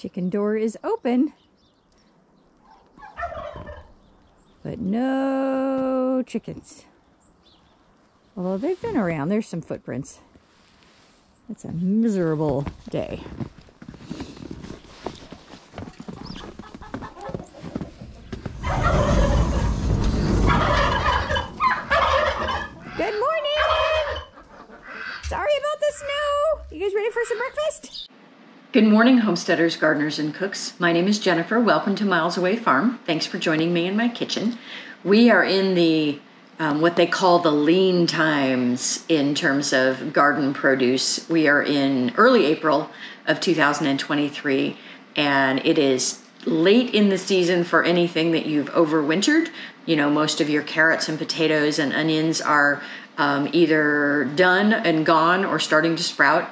Chicken door is open, but no chickens. Although they've been around, there's some footprints. It's a miserable day. Good morning! Sorry about the snow. You guys ready for some breakfast? Good morning, homesteaders, gardeners, and cooks. My name is Jennifer. Welcome to Miles Away Farm. Thanks for joining me in my kitchen. We are in the what they call the lean times in terms of garden produce. We are in early April of 2023, and it is late in the season for anything that you've overwintered. You know, most of your carrots and potatoes and onions are either done and gone or starting to sprout,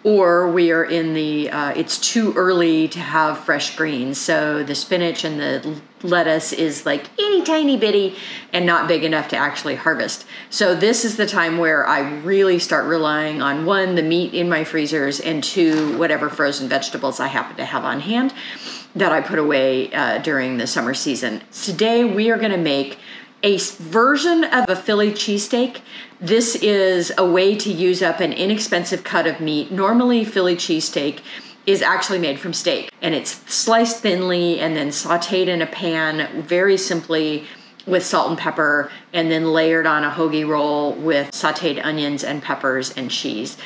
or we are in the, it's too early to have fresh greens. So the spinach and the lettuce is like itty tiny bitty and not big enough to actually harvest. So this is the time where I really start relying on, one, the meat in my freezers, and two, whatever frozen vegetables I happen to have on hand that I put away during the summer season. Today we are gonna make a version of a Philly cheesesteak. This is a way to use up an inexpensive cut of meat. Normally, Philly cheesesteak is actually made from steak, and it's sliced thinly and then sauteed in a pan very simply with salt and pepper, and then layered on a hoagie roll with sauteed onions and peppers and cheese.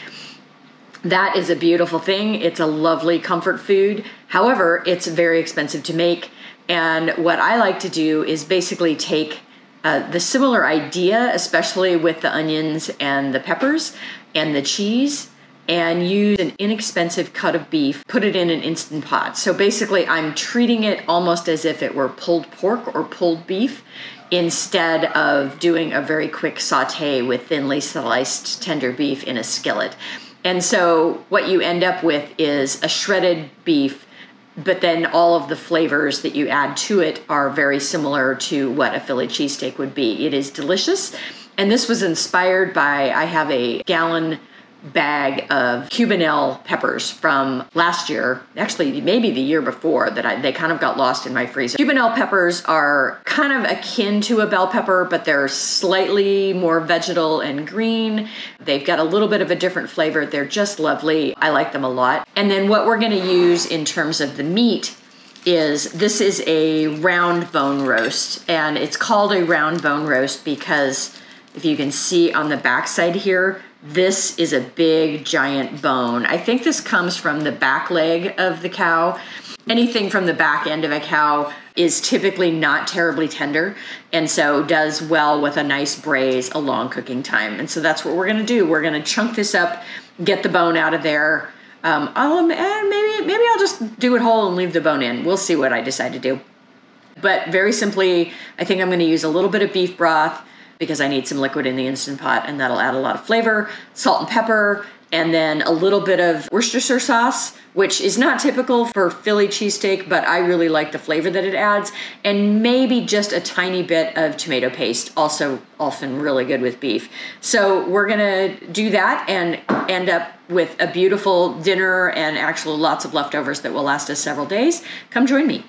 That is a beautiful thing. It's a lovely comfort food. However, it's very expensive to make. And what I like to do is basically take the similar idea, especially with the onions and the peppers and the cheese, and use an inexpensive cut of beef, put it in an Instant Pot. So basically I'm treating it almost as if it were pulled pork or pulled beef, instead of doing a very quick saute with thinly sliced tender beef in a skillet. And so what you end up with is a shredded beef, but then all of the flavors that you add to it are very similar to what a Philly cheesesteak would be. It is delicious. And this was inspired by, I have a gallon bag of Cubanelle peppers from last year, actually maybe the year before, that they kind of got lost in my freezer. Cubanelle peppers are kind of akin to a bell pepper, but they're slightly more vegetal and green. They've got a little bit of a different flavor. They're just lovely. I like them a lot. And then what we're going to use in terms of the meat is, this is a round bone roast, and it's called a round bone roast because if you can see on the backside here, this is a big giant bone. I think this comes from the back leg of the cow. Anything from the back end of a cow is typically not terribly tender, and so does well with a nice braise, a long cooking time. And so that's what we're gonna do. We're gonna chunk this up, get the bone out of there. Maybe I'll just do it whole and leave the bone in. We'll see what I decide to do. But very simply, I think I'm gonna use a little bit of beef broth, because I need some liquid in the Instant Pot, and that'll add a lot of flavor, salt and pepper, and then a little bit of Worcestershire sauce, which is not typical for Philly cheesesteak, but I really like the flavor that it adds, and maybe just a tiny bit of tomato paste, also often really good with beef. So we're gonna do that and end up with a beautiful dinner and actually lots of leftovers that will last us several days. Come join me.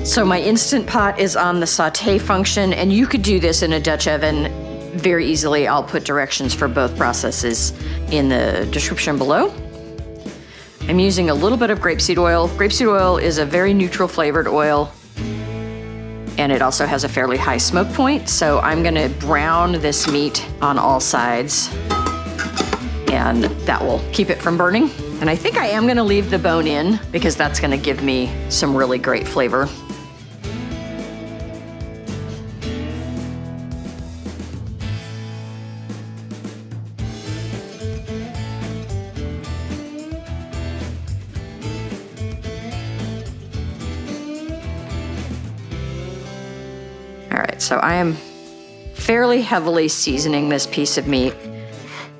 So my Instant Pot is on the saute function, and you could do this in a Dutch oven very easily. I'll put directions for both processes in the description below. I'm using a little bit of grapeseed oil. Grapeseed oil is a very neutral flavored oil, and it also has a fairly high smoke point. So I'm gonna brown this meat on all sides, and that will keep it from burning. And I think I am gonna leave the bone in because that's gonna give me some really great flavor. All right, so I am fairly heavily seasoning this piece of meat.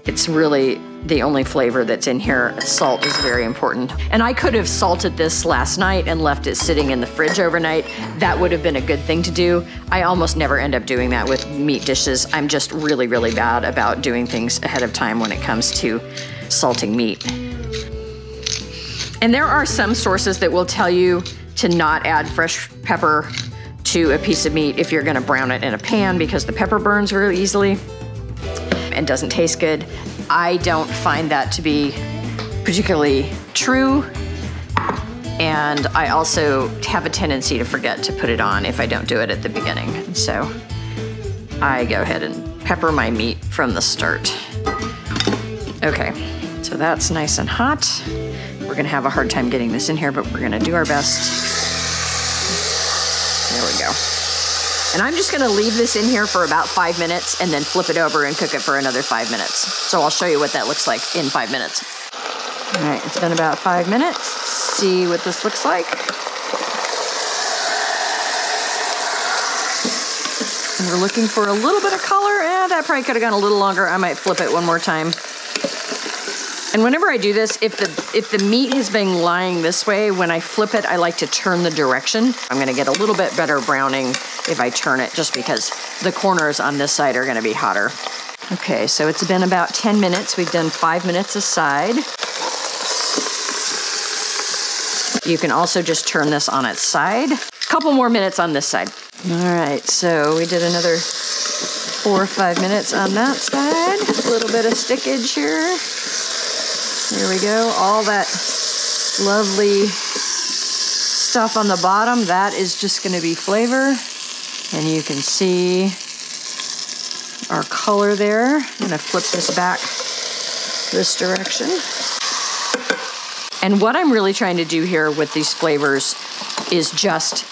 It's really the only flavor that's in here. Salt is very important. And I could have salted this last night and left it sitting in the fridge overnight. That would have been a good thing to do. I almost never end up doing that with meat dishes. I'm just really, really bad about doing things ahead of time when it comes to salting meat. And there are some sources that will tell you to not add fresh pepper to a piece of meat if you're gonna brown it in a pan because the pepper burns really easily and doesn't taste good. I don't find that to be particularly true. And I also have a tendency to forget to put it on if I don't do it at the beginning. So I go ahead and pepper my meat from the start. Okay, so that's nice and hot. We're gonna have a hard time getting this in here, but we're gonna do our best. There we go. And I'm just gonna leave this in here for about 5 minutes and then flip it over and cook it for another 5 minutes. So I'll show you what that looks like in 5 minutes. All right, it's been about 5 minutes. See what this looks like. And we're looking for a little bit of color. That probably could have gone a little longer. I might flip it one more time. And whenever I do this, if the meat has been lying this way, when I flip it, I like to turn the direction. I'm gonna get a little bit better browning if I turn it, just because the corners on this side are gonna be hotter. Okay, so it's been about 10 minutes. We've done 5 minutes aside. You can also just turn this on its side. A couple more minutes on this side. All right, so we did another 4 or 5 minutes on that side. A little bit of stickage here. There we go, all that lovely stuff on the bottom, that is just gonna be flavor. And you can see our color there. I'm gonna flip this back this direction. And what I'm really trying to do here with these flavors is just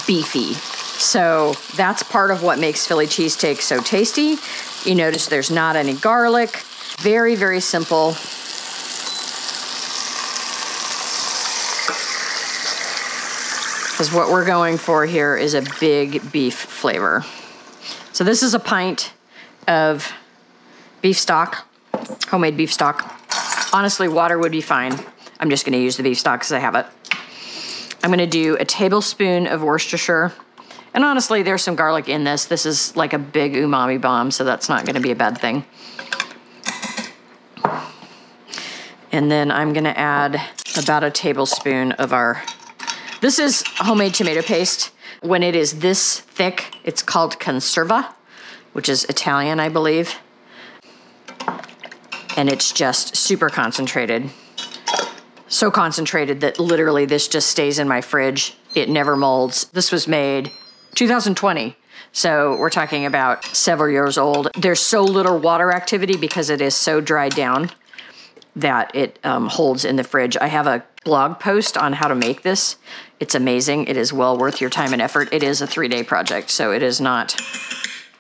beefy. So that's part of what makes Philly cheesesteak so tasty. You notice there's not any garlic. Very, very simple. Because what we're going for here is a big beef flavor. So this is a pint of beef stock, homemade beef stock. Honestly, water would be fine. I'm just gonna use the beef stock because I have it. I'm gonna do a tablespoon of Worcestershire. And honestly, there's some garlic in this. This is like a big umami bomb, so that's not gonna be a bad thing. And then I'm gonna add about a tablespoon of this is homemade tomato paste. When it is this thick, it's called conserva, which is Italian, I believe. And it's just super concentrated. So concentrated that literally this just stays in my fridge. It never molds. This was made 2020. So we're talking about several years old. There's so little water activity because it is so dried down that it holds in the fridge. I have a blog post on how to make this. It's amazing. It is well worth your time and effort. It is a 3-day project, so it is not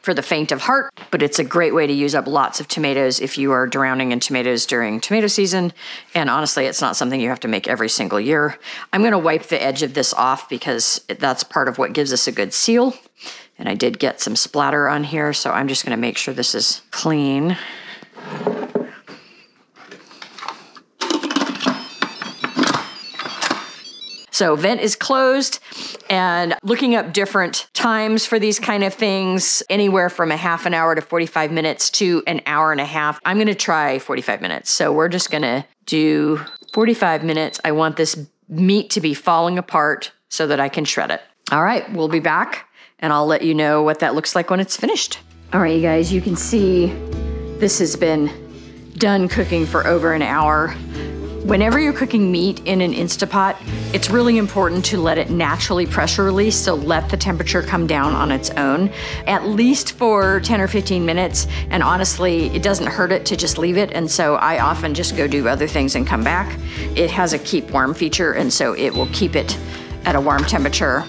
for the faint of heart, but it's a great way to use up lots of tomatoes if you are drowning in tomatoes during tomato season. And honestly, it's not something you have to make every single year. I'm gonna wipe the edge of this off because that's part of what gives us a good seal. And I did get some splatter on here, so I'm just gonna make sure this is clean. So vent is closed, and looking up different times for these kind of things, anywhere from a half an hour to 45 minutes to an hour and a half. I'm gonna try 45 minutes. So we're just gonna do 45 minutes. I want this meat to be falling apart so that I can shred it. All right, we'll be back and I'll let you know what that looks like when it's finished. All right, you guys, you can see this has been done cooking for over an hour. Whenever you're cooking meat in an Instapot, it's really important to let it naturally pressure release, so let the temperature come down on its own, at least for 10 or 15 minutes. And honestly, it doesn't hurt it to just leave it, and so I often just go do other things and come back. It has a keep warm feature, and so it will keep it at a warm temperature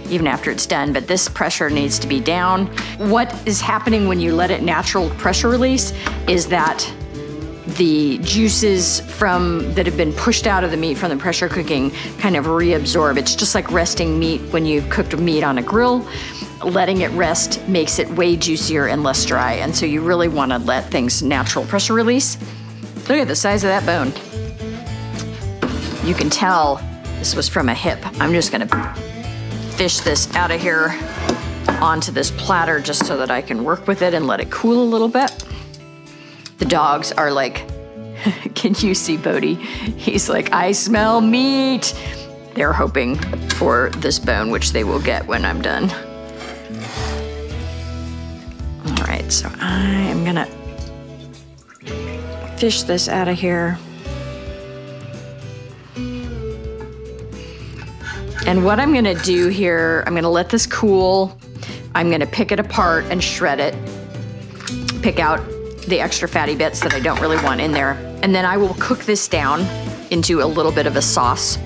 even after it's done, but this pressure needs to be down. What is happening when you let it natural pressure release is that the juices that have been pushed out of the meat from the pressure cooking kind of reabsorb. It's just like resting meat when you've cooked meat on a grill. Letting it rest makes it way juicier and less dry, and so you really want to let things natural pressure release. Look at the size of that bone. You can tell this was from a hip. I'm just gonna fish this out of here onto this platter just so that I can work with it and let it cool a little bit. The dogs are like, can you see Bodhi? He's like, I smell meat. They're hoping for this bone, which they will get when I'm done. All right, so I am gonna fish this out of here. And what I'm gonna do here, I'm gonna let this cool. I'm gonna pick it apart and shred it. Pick out the extra fatty bits that I don't really want in there. And then I will cook this down into a little bit of a sauce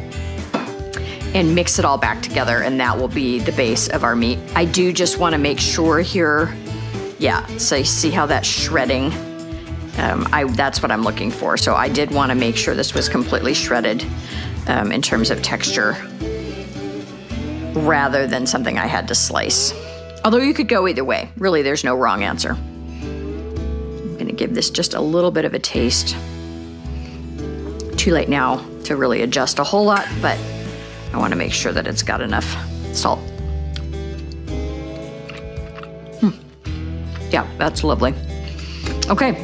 and mix it all back together, and that will be the base of our meat. I do just wanna make sure here, yeah, so you see how that's shredding? That's what I'm looking for. So I did wanna make sure this was completely shredded in terms of texture, rather than something I had to slice. Although you could go either way. Really, there's no wrong answer. I'm gonna give this just a little bit of a taste. Too late now to really adjust a whole lot, but I wanna make sure that it's got enough salt. Yeah, that's lovely. Okay,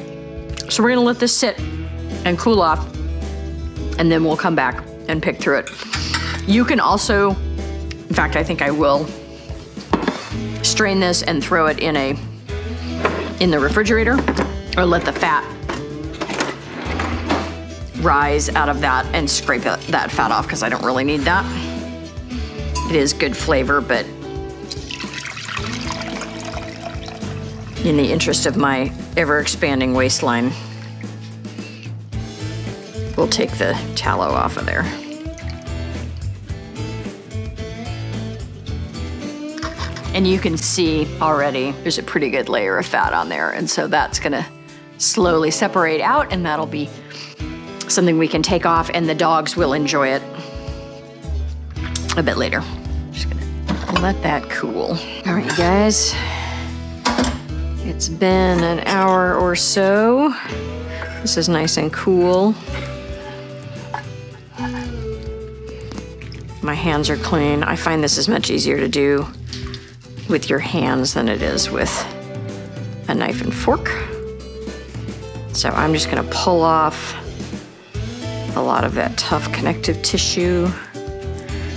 so we're gonna let this sit and cool off, and then we'll come back and pick through it. You can also, in fact, I think I will strain this and throw it in the refrigerator, or let the fat rise out of that and scrape that fat off, because I don't really need that. It is good flavor, but in the interest of my ever-expanding waistline, we'll take the tallow off of there. And you can see already there's a pretty good layer of fat on there, and so that's gonna slowly separate out, and that'll be something we can take off, and the dogs will enjoy it a bit later. Just gonna let that cool. All right, you guys, it's been an hour or so. This is nice and cool. My hands are clean. I find this is much easier to do with your hands than it is with a knife and fork. So I'm just gonna pull off a lot of that tough connective tissue,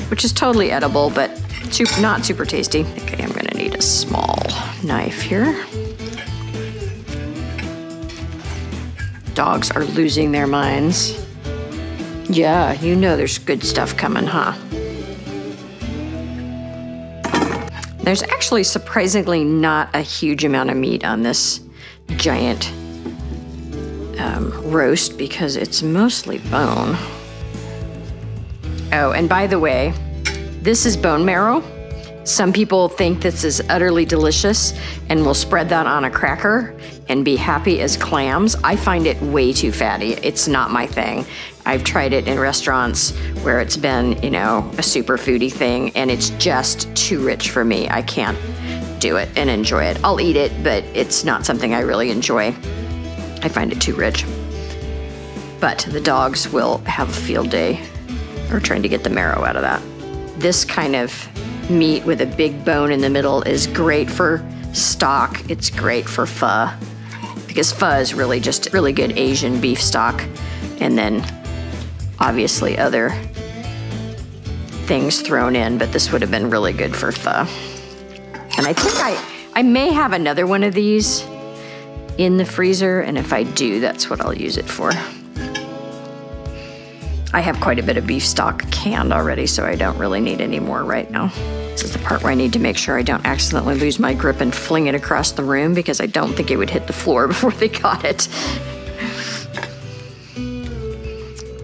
which is totally edible, but not super tasty. Okay, I'm gonna need a small knife here. Dogs are losing their minds. Yeah, you know there's good stuff coming, huh? There's actually surprisingly not a huge amount of meat on this giant roast, because it's mostly bone. Oh, and by the way, this is bone marrow. Some people think this is utterly delicious and will spread that on a cracker and be happy as clams. I find it way too fatty. It's not my thing. I've tried it in restaurants where it's been, you know, a super foodie thing, and it's just too rich for me. I can't do it and enjoy it. I'll eat it, but it's not something I really enjoy. I find it too rich. But the dogs will have a field day or trying to get the marrow out of that. This kind of meat with a big bone in the middle is great for stock. It's great for pho, because pho is really just really good Asian beef stock. And then obviously other things thrown in, but this would have been really good for pho. And I think I may have another one of these in the freezer, and if I do, that's what I'll use it for. I have quite a bit of beef stock canned already, so I don't really need any more right now. This is the part where I need to make sure I don't accidentally lose my grip and fling it across the room, because I don't think it would hit the floor before they got it.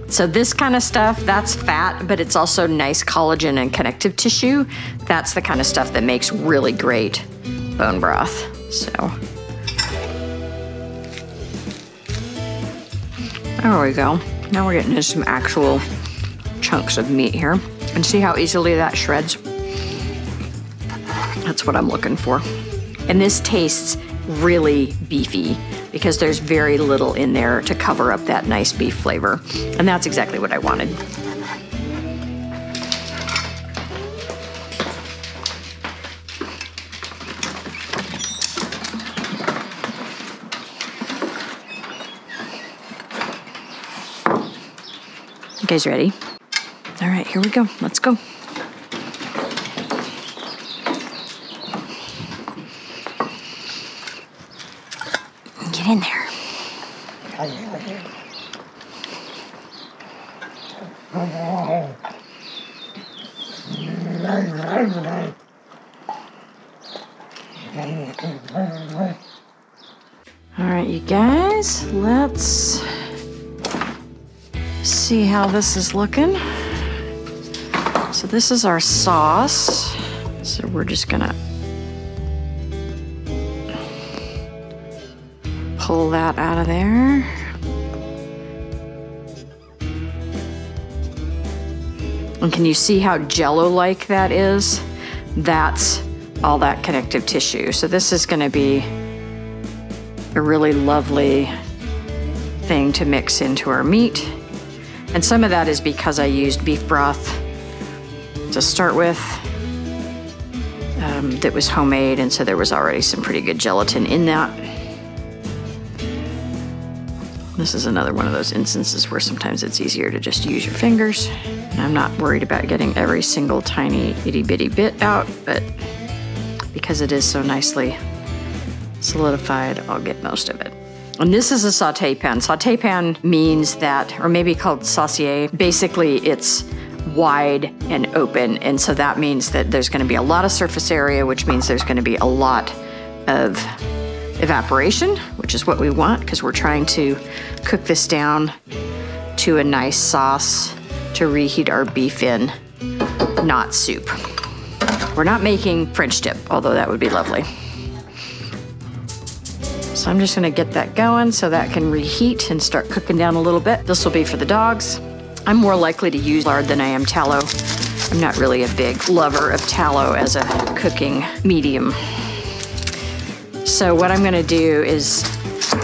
So this kind of stuff, that's fat, but it's also nice collagen and connective tissue. That's the kind of stuff that makes really great bone broth. So there we go. Now we're getting into some actual chunks of meat here. And see how easily that shreds? That's what I'm looking for. And this tastes really beefy. because there's very little in there to cover up that nice beef flavor. And that's exactly what I wanted. You guys ready? All right, here we go. Let's go. Get in there. All right, you guys, let's see how this is looking. So this is our sauce. So we're just gonna pull that out of there. And can you see how jello-like that is? That's all that connective tissue. So this is gonna be a really lovely thing to mix into our meat. And some of that is because I used beef broth to start with that was homemade, and so there was already some pretty good gelatin in that. This is another one of those instances where sometimes it's easier to just use your fingers. And I'm not worried about getting every single tiny itty bitty bit out, but because it is so nicely solidified, I'll get most of it. And this is a sauté pan. Sauté pan means that, or maybe called saucier, basically it's wide and open. And so that means that there's gonna be a lot of surface area, which means there's gonna be a lot of evaporation, which is what we want because we're trying to cook this down to a nice sauce to reheat our beef in, not soup. We're not making French dip, although that would be lovely. So I'm just gonna get that going so that can reheat and start cooking down a little bit. This will be for the dogs. I'm more likely to use lard than I am tallow. I'm not really a big lover of tallow as a cooking medium. So what I'm gonna do is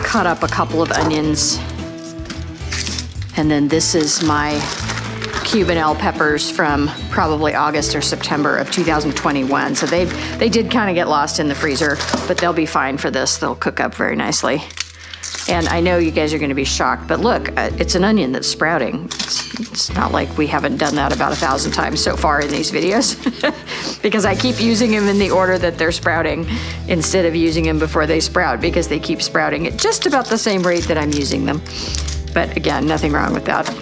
cut up a couple of onions. And then this is my Cuban peppers from probably August or September of 2021. So they did kind of get lost in the freezer, but they'll be fine for this. They'll cook up very nicely. And I know you guys are gonna be shocked, but look, it's an onion that's sprouting. It's not like we haven't done that about 1,000 times so far in these videos because I keep using them in the order that they're sprouting instead of using them before they sprout because they keep sprouting at just about the same rate that I'm using them. But again, nothing wrong with that.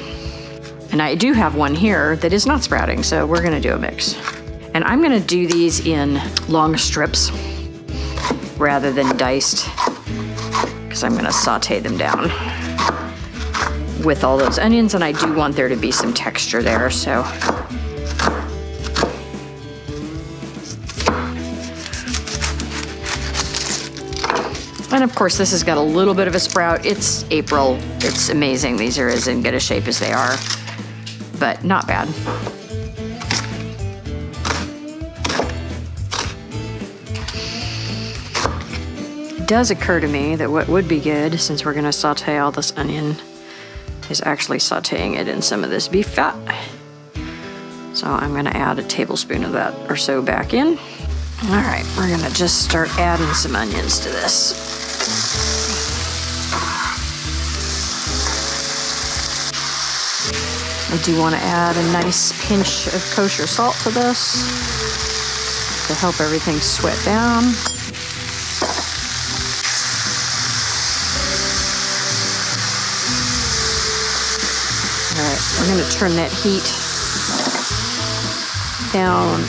And I do have one here that is not sprouting, so we're gonna do a mix. And I'm gonna do these in long strips rather than diced, because I'm gonna saute them down with all those onions, and I do want there to be some texture there, so. And of course, this has got a little bit of a sprout. It's April, it's amazing. These are as in good a shape as they are, but not bad. It does occur to me that what would be good, since we're gonna saute all this onion, is actually sauteing it in some of this beef fat. So I'm gonna add a tablespoon of that or so back in. All right, we're gonna just start adding some onions to this. I do wanna add a nice pinch of kosher salt to this to help everything sweat down. All right, we're gonna turn that heat down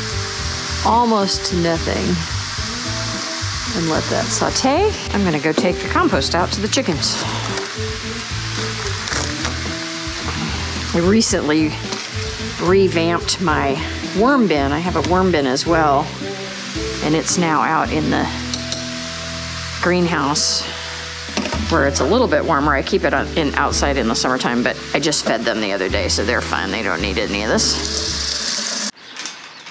almost to nothing and let that saute. I'm gonna go take the compost out to the chickens. I recently revamped my worm bin. I have a worm bin as well, and it's now out in the greenhouse where it's a little bit warmer. I keep it outside in the summertime, but I just fed them the other day, so they're fine. They don't need any of this.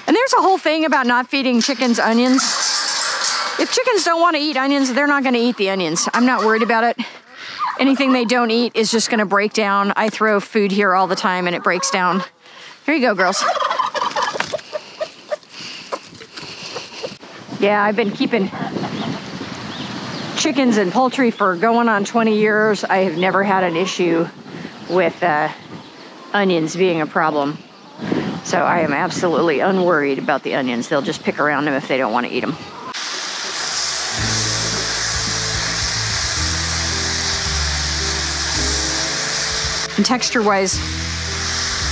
And there's a whole thing about not feeding chickens onions. If chickens don't want to eat onions, they're not going to eat the onions. I'm not worried about it. Anything they don't eat is just going to break down. I throw food here all the time and it breaks down. Here you go, girls. Yeah, I've been keeping chickens and poultry for going on 20 years. I have never had an issue with onions being a problem. So I am absolutely unworried about the onions. They'll just pick around them if they don't want to eat them. And texture-wise,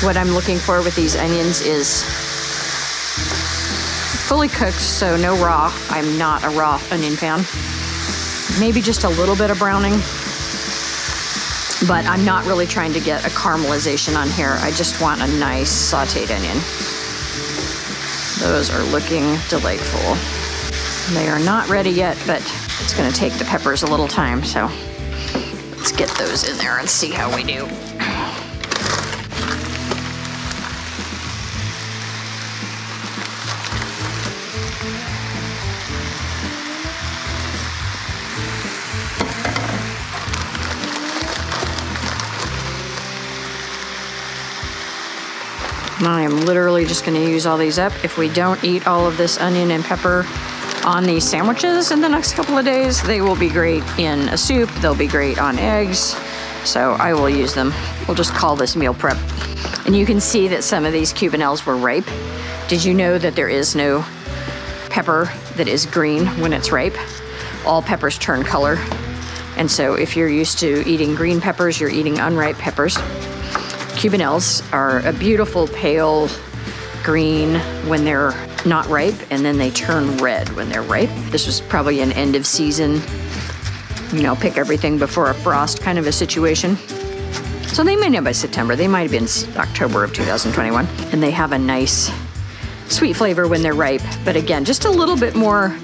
what I'm looking for with these onions is fully cooked, so no raw. I'm not a raw onion fan. Maybe just a little bit of browning, but I'm not really trying to get a caramelization on here. I just want a nice sauteed onion. Those are looking delightful. They are not ready yet, but it's gonna take the peppers a little time, so let's get those in there and see how we do. I am literally just going to use all these up. If we don't eat all of this onion and pepper on these sandwiches in the next couple of days, they will be great in a soup. They'll be great on eggs. So I will use them. We'll just call this meal prep. And you can see that some of these Cubanelles were ripe. Did you know that there is no pepper that is green when it's ripe? All peppers turn color. And so if you're used to eating green peppers, you're eating unripe peppers. Cubanelles are a beautiful pale green when they're not ripe, and then they turn red when they're ripe. This was probably an end of season, pick everything before a frost kind of a situation. So they may not by September, they might have been October of 2021. And they have a nice sweet flavor when they're ripe, but again, just a little bit more,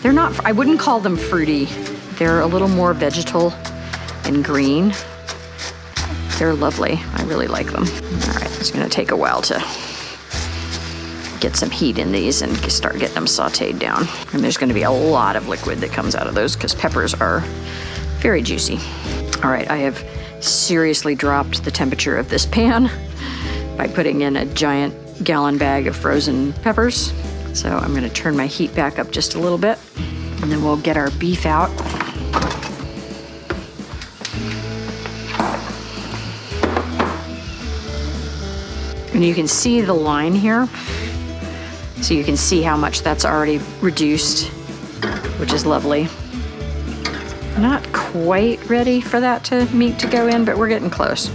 I wouldn't call them fruity. They're a little more vegetal and green. They're lovely. I really like them. All right, it's gonna take a while to get some heat in these and start getting them sauteed down. And there's gonna be a lot of liquid that comes out of those because peppers are very juicy. All right, I have seriously dropped the temperature of this pan by putting in a giant gallon bag of frozen peppers. So I'm gonna turn my heat back up just a little bit, and then we'll get our beef out. And you can see the line here. So you can see how much that's already reduced, which is lovely. Not quite ready for that meat to go in, but we're getting close.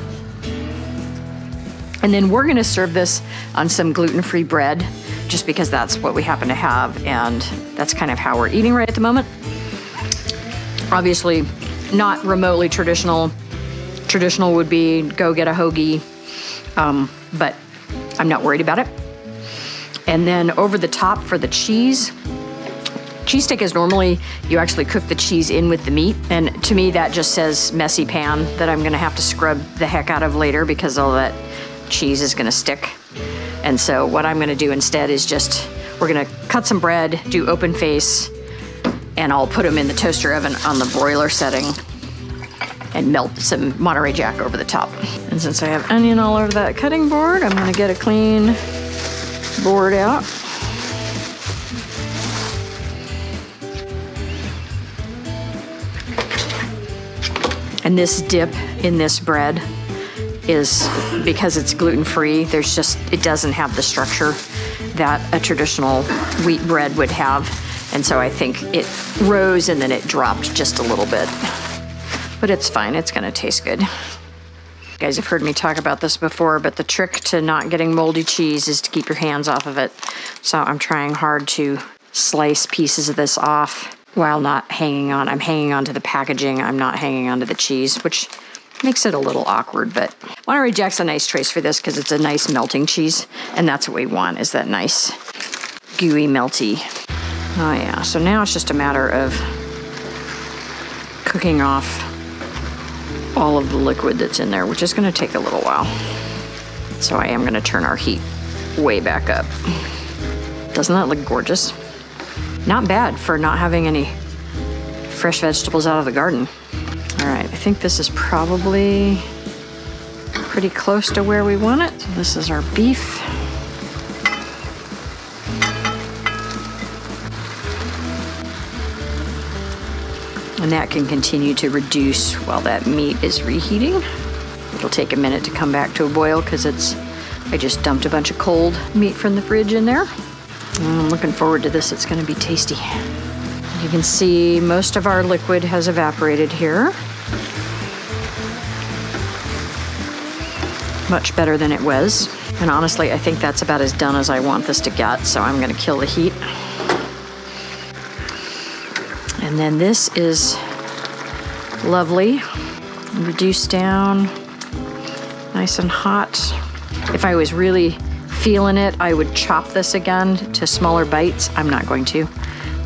And then we're gonna serve this on some gluten-free bread, just because that's what we happen to have, and that's kind of how we're eating right at the moment. Obviously, not remotely traditional. Traditional would be go get a hoagie, but I'm not worried about it. And then over the top for the cheese stick is normally you actually cook the cheese in with the meat. And to me, that just says messy pan that I'm gonna have to scrub the heck out of later because all that cheese is gonna stick. And so what I'm gonna do instead is we're gonna cut some bread, do open face, and I'll put them in the toaster oven on the broiler setting and melt some Monterey Jack over the top. And since I have onion all over that cutting board, I'm gonna get a clean board out. And this dip in this bread is, because it's gluten-free, it doesn't have the structure that a traditional wheat bread would have. And so I think it rose and then it dropped just a little bit. But it's fine, it's gonna taste good. You guys have heard me talk about this before, but the trick to not getting moldy cheese is to keep your hands off of it. So I'm trying hard to slice pieces of this off while not hanging on. I'm hanging on to the packaging, I'm not hanging on to the cheese, which makes it a little awkward, but Monterey Jack's a nice choice for this because it's a nice melting cheese, and that's what we want, is that nice gooey melty. Oh yeah, so now it's just a matter of cooking off all of the liquid that's in there, which is gonna take a little while. So I am gonna turn our heat way back up. Doesn't that look gorgeous? Not bad for not having any fresh vegetables out of the garden. All right, I think this is probably pretty close to where we want it. So this is our beef. And that can continue to reduce while that meat is reheating. It'll take a minute to come back to a boil because I just dumped a bunch of cold meat from the fridge in there. I'm looking forward to this. It's going to be tasty. You can see most of our liquid has evaporated here. Much better than it was. And honestly, I think that's about as done as I want this to get, so I'm going to kill the heat. And then this is lovely, reduced down, nice and hot. If I was really feeling it, I would chop this again to smaller bites. I'm not going to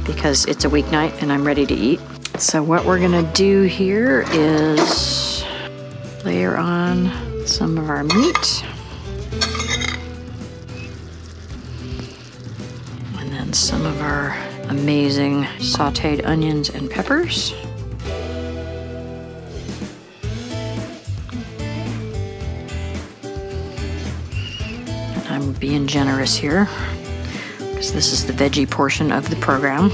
because it's a weeknight and I'm ready to eat. So what we're gonna do here is layer on some of our meat. And then some of our amazing sauteed onions and peppers. And I'm being generous here because this is the veggie portion of the program.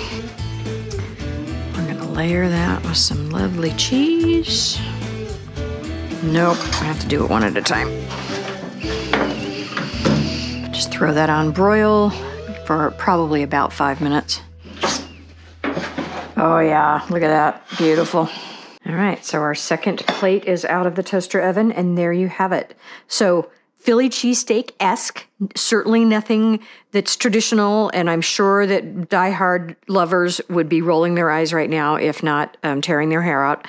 I'm gonna layer that with some lovely cheese. Nope, I have to do it one at a time. Just throw that on broil for probably about 5 minutes. Oh yeah, look at that, beautiful. All right, so our second plate is out of the toaster oven, and there you have it. So Philly cheesesteak-esque, certainly nothing that's traditional, and I'm sure that diehard lovers would be rolling their eyes right now, if not tearing their hair out.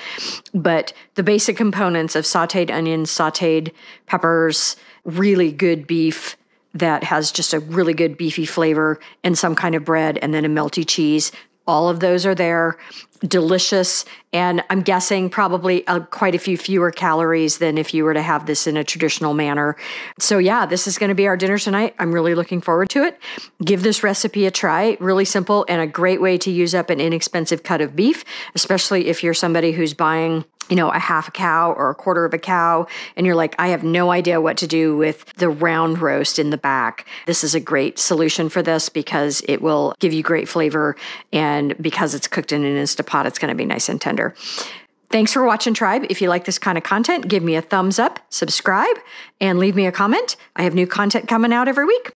But the basic components of sauteed onions, sauteed peppers, really good beef that has just a really good beefy flavor, and some kind of bread, and then a melty cheese. All of those are there, delicious, and I'm guessing probably quite a few fewer calories than if you were to have this in a traditional manner. So yeah, this is going to be our dinner tonight. I'm really looking forward to it. Give this recipe a try. Really simple and a great way to use up an inexpensive cut of beef, especially if you're somebody who's buying, you know, a half a cow or a quarter of a cow, and you're like, I have no idea what to do with the round roast in the back. This is a great solution for this because it will give you great flavor, and because it's cooked in an Instapot, it's going to be nice and tender. Thanks for watching, Tribe. If you like this kind of content, give me a thumbs up, subscribe, and leave me a comment. I have new content coming out every week.